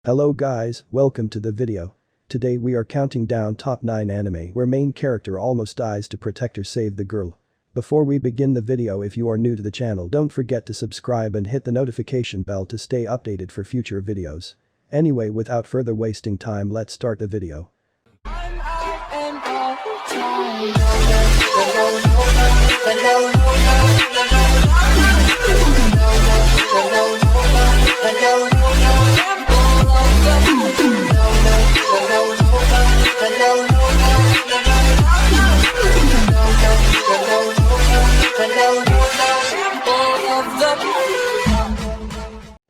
Hello guys, welcome to the video. Today we are counting down top 9 anime where main character almost dies to protect or save the girl. Before we begin the video, if you are new to the channel, don't forget to subscribe and hit the notification bell to stay updated for future videos. Anyway, without further wasting time, let's start the video.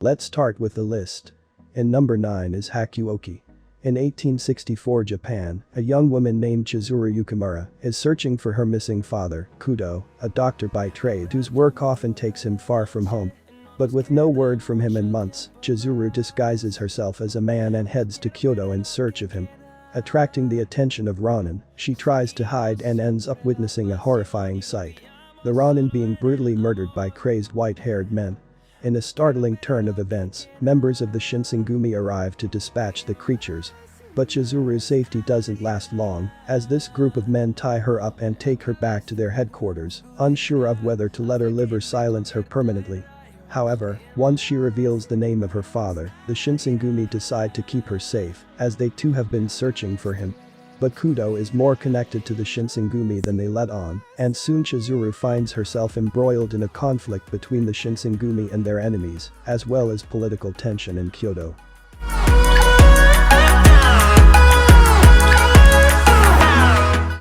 Let's start with the list. In number 9 is HAKOUKI. In 1864 Japan, a young woman named Chizuru Yukimura is searching for her missing father, Kudo, a doctor by trade whose work often takes him far from home. But with no word from him in months, Chizuru disguises herself as a man and heads to Kyoto in search of him. Attracting the attention of Ronin, she tries to hide and ends up witnessing a horrifying sight. The Ronin being brutally murdered by crazed white-haired men. In a startling turn of events, members of the Shinsengumi arrive to dispatch the creatures. But Chizuru's safety doesn't last long, as this group of men tie her up and take her back to their headquarters, unsure of whether to let her live or silence her permanently. However, once she reveals the name of her father, the Shinsengumi decide to keep her safe, as they too have been searching for him. But Kudo is more connected to the Shinsengumi than they let on, and soon Chizuru finds herself embroiled in a conflict between the Shinsengumi and their enemies, as well as political tension in Kyoto.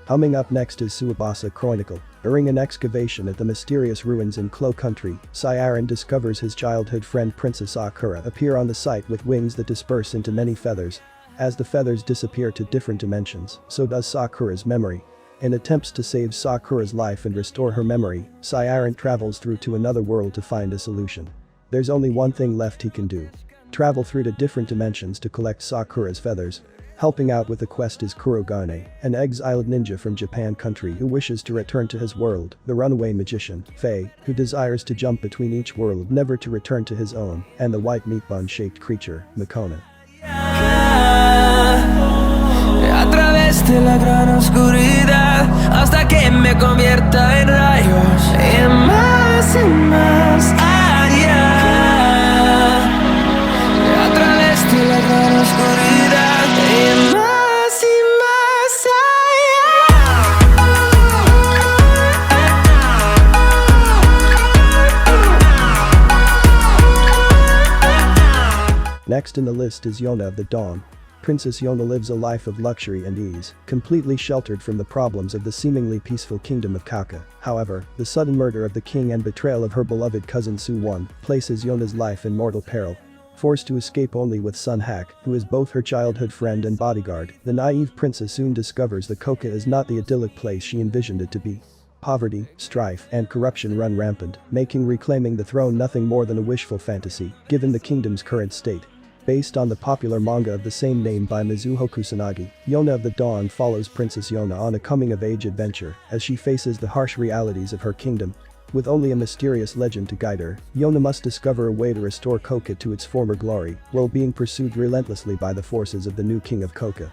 Coming up next is TSUBASA Chronicle. During an excavation at the mysterious ruins in Clo Country, Sairen discovers his childhood friend Princess Sakura appear on the site with wings that disperse into many feathers. As the feathers disappear to different dimensions, so does Sakura's memory. In attempts to save Sakura's life and restore her memory, Sairen travels through to another world to find a solution. There's only one thing left he can do. Travel through to different dimensions to collect Sakura's feathers. Helping out with the quest is Kurogane, an exiled ninja from Japan country who wishes to return to his world, the runaway magician, Faye, who desires to jump between each world never to return to his own, and the white meat bun-shaped creature, Makona. A través de la gran oscuridad hasta que me convierta en rayos y más allá. A través de la gran oscuridad y más Next in the list is Yona of the Dawn. Princess Yona lives a life of luxury and ease, completely sheltered from the problems of the seemingly peaceful kingdom of Kaka. However, the sudden murder of the king and betrayal of her beloved cousin Su-won places Yona's life in mortal peril. Forced to escape only with son Hak, who is both her childhood friend and bodyguard, the naive princess soon discovers that Koka is not the idyllic place she envisioned it to be. Poverty, strife, and corruption run rampant, making reclaiming the throne nothing more than a wishful fantasy, given the kingdom's current state. Based on the popular manga of the same name by Mizuho Kusanagi, Yona of the Dawn follows Princess Yona on a coming-of-age adventure as she faces the harsh realities of her kingdom. With only a mysterious legend to guide her, Yona must discover a way to restore Koka to its former glory, while being pursued relentlessly by the forces of the new king of Koka.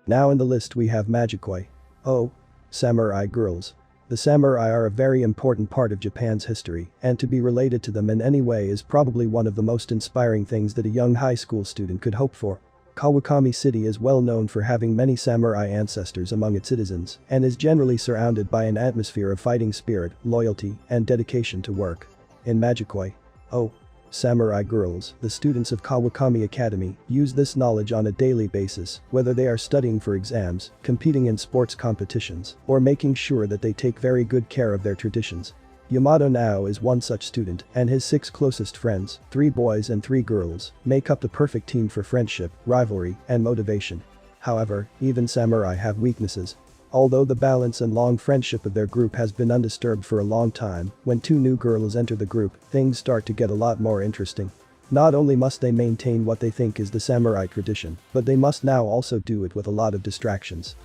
Now in the list we have MAJIKOI. Oh, samurai girls. The samurai are a very important part of Japan's history, and to be related to them in any way is probably one of the most inspiring things that a young high school student could hope for. Kawakami City is well known for having many samurai ancestors among its citizens, and is generally surrounded by an atmosphere of fighting spirit, loyalty, and dedication to work. In MAJIKOI, oh, samurai girls, the students of Kawakami Academy, use this knowledge on a daily basis, whether they are studying for exams, competing in sports competitions, or making sure that they take very good care of their traditions. Yamato Nao is one such student, and his 6 closest friends, 3 boys and 3 girls, make up the perfect team for friendship, rivalry, and motivation. However, even samurai have weaknesses. Although the balance and long friendship of their group has been undisturbed for a long time, when two new girls enter the group, things start to get a lot more interesting. Not only must they maintain what they think is the samurai tradition, but they must now also do it with a lot of distractions.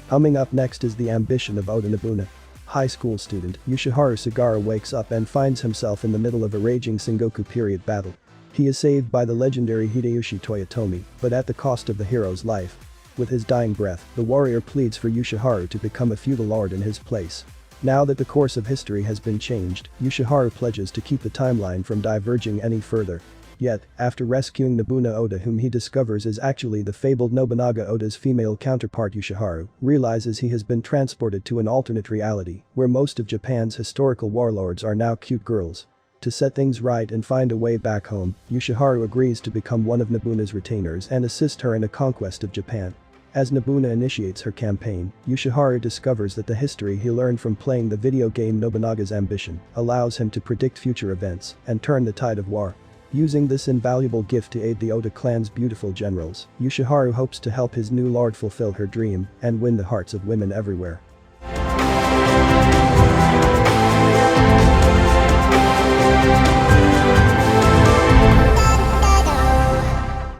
Coming up next is the ambition of Oda Nobuna. High school student Yoshiharu Sagara wakes up and finds himself in the middle of a raging Sengoku period battle. He is saved by the legendary Hideyoshi Toyotomi, but at the cost of the hero's life. With his dying breath, the warrior pleads for Yoshiharu to become a feudal lord in his place. Now that the course of history has been changed, Yoshiharu pledges to keep the timeline from diverging any further. Yet, after rescuing Nobuna Oda, whom he discovers is actually the fabled Nobunaga Oda's female counterpart, Yoshiharu realizes he has been transported to an alternate reality where most of Japan's historical warlords are now cute girls. To set things right and find a way back home, Yoshiharu agrees to become one of Nobuna's retainers and assist her in a conquest of Japan. As Nobuna initiates her campaign, Yoshiharu discovers that the history he learned from playing the video game Nobunaga's Ambition allows him to predict future events and turn the tide of war. Using this invaluable gift to aid the Oda clan's beautiful generals, Yoshiharu hopes to help his new lord fulfill her dream and win the hearts of women everywhere.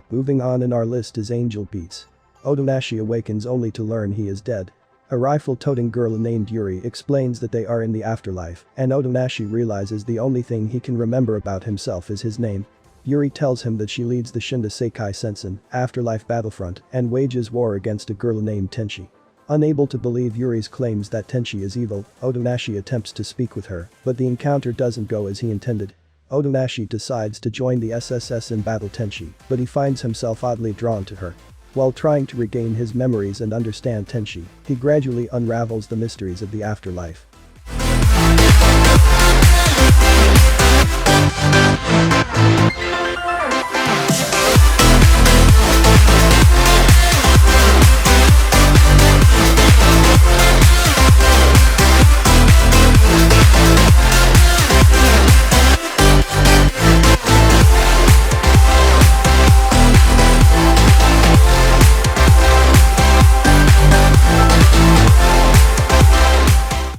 Moving on in our list is Angel Beats. Otonashi awakens only to learn he is dead. A rifle-toting girl named Yuri explains that they are in the afterlife, and Otonashi realizes the only thing he can remember about himself is his name. Yuri tells him that she leads the Shinda Seikai Sensen afterlife battlefront and wages war against a girl named Tenchi. Unable to believe Yuri's claims that Tenchi is evil, Otonashi attempts to speak with her, but the encounter doesn't go as he intended. Otonashi decides to join the SSS and battle Tenchi, but he finds himself oddly drawn to her. While trying to regain his memories and understand Tenchi, he gradually unravels the mysteries of the afterlife.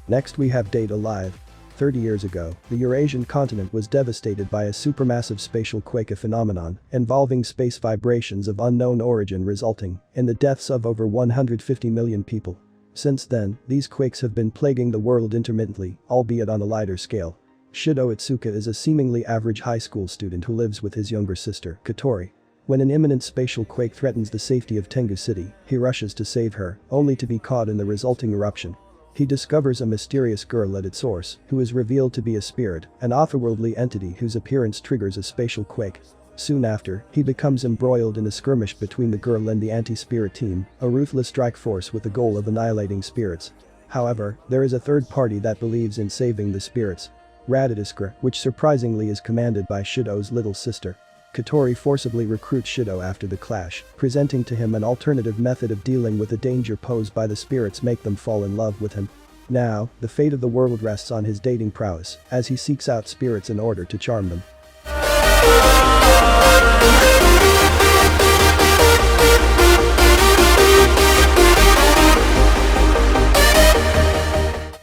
Next we have Date Alive. 30 years ago, the Eurasian continent was devastated by a supermassive spatial quake phenomenon involving space vibrations of unknown origin resulting in the deaths of over 150 million people. Since then, these quakes have been plaguing the world intermittently, albeit on a lighter scale. Shido Itsuka is a seemingly average high school student who lives with his younger sister, Katori. When an imminent spatial quake threatens the safety of Tengu City, he rushes to save her, only to be caught in the resulting eruption. He discovers a mysterious girl at its source, who is revealed to be a spirit, an otherworldly entity whose appearance triggers a spatial quake. Soon after, he becomes embroiled in a skirmish between the girl and the anti-spirit team, a ruthless strike force with the goal of annihilating spirits. However, there is a third party that believes in saving the spirits. Radadiskra, which surprisingly is commanded by Shido's little sister. Katori forcibly recruits Shido after the clash, presenting to him an alternative method of dealing with the danger posed by the spirits make them fall in love with him. Now, the fate of the world rests on his dating prowess, as he seeks out spirits in order to charm them.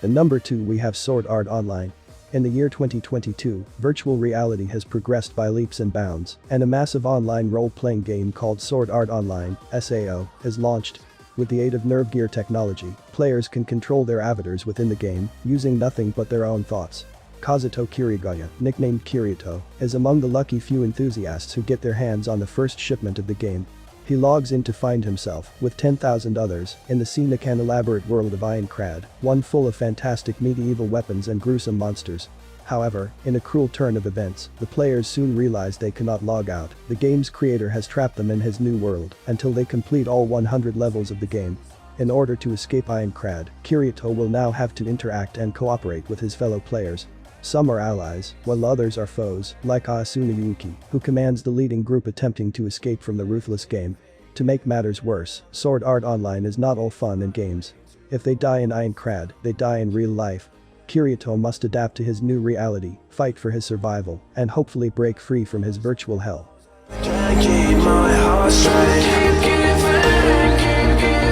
At number 2 we have Sword Art Online. In the year 2022, virtual reality has progressed by leaps and bounds, and a massive online role-playing game called Sword Art Online (SAO) is launched. With the aid of nerve gear technology, players can control their avatars within the game, using nothing but their own thoughts. Kazuto Kirigaya, nicknamed Kirito, is among the lucky few enthusiasts who get their hands on the first shipment of the game. He logs in to find himself, with 10,000 others, in the scenic and elaborate world of Aincrad, one full of fantastic medieval weapons and gruesome monsters. However, in a cruel turn of events, the players soon realize they cannot log out. The game's creator has trapped them in his new world until they complete all 100 levels of the game. In order to escape Aincrad, Kirito will now have to interact and cooperate with his fellow players. Some are allies, while others are foes, like Asuna Yuki, who commands the leading group attempting to escape from the ruthless game. To make matters worse, Sword Art Online is not all fun and games. If they die in Aincrad, they die in real life. Kirito must adapt to his new reality, fight for his survival, and hopefully break free from his virtual hell. Can't keep my heart straight. Keep giving.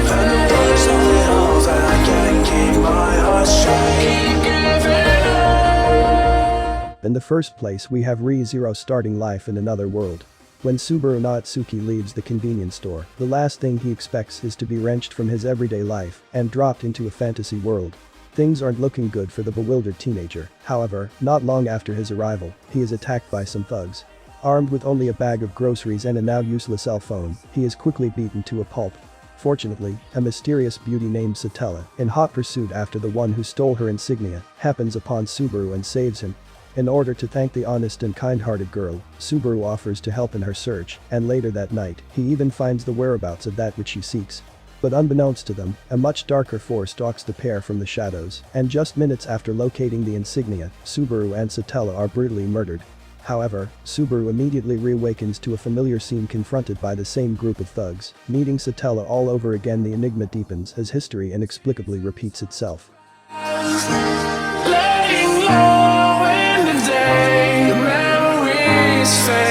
And the words of it all that I can't keep my heart straight. Keep giving. In the first place we have Re:Zero starting life in another world. When Subaru Natsuki leaves the convenience store, the last thing he expects is to be wrenched from his everyday life and dropped into a fantasy world. Things aren't looking good for the bewildered teenager. However, not long after his arrival, he is attacked by some thugs. Armed with only a bag of groceries and a now useless cell phone, he is quickly beaten to a pulp. Fortunately, a mysterious beauty named Satella, in hot pursuit after the one who stole her insignia, happens upon Subaru and saves him. In order to thank the honest and kind-hearted girl, Subaru offers to help in her search, and later that night, he even finds the whereabouts of that which he seeks. But unbeknownst to them, a much darker force stalks the pair from the shadows, and just minutes after locating the insignia, Subaru and Satella are brutally murdered. However, Subaru immediately reawakens to a familiar scene confronted by the same group of thugs. Meeting Satella all over again, the enigma deepens as history inexplicably repeats itself. Laying low in the day, memories fade.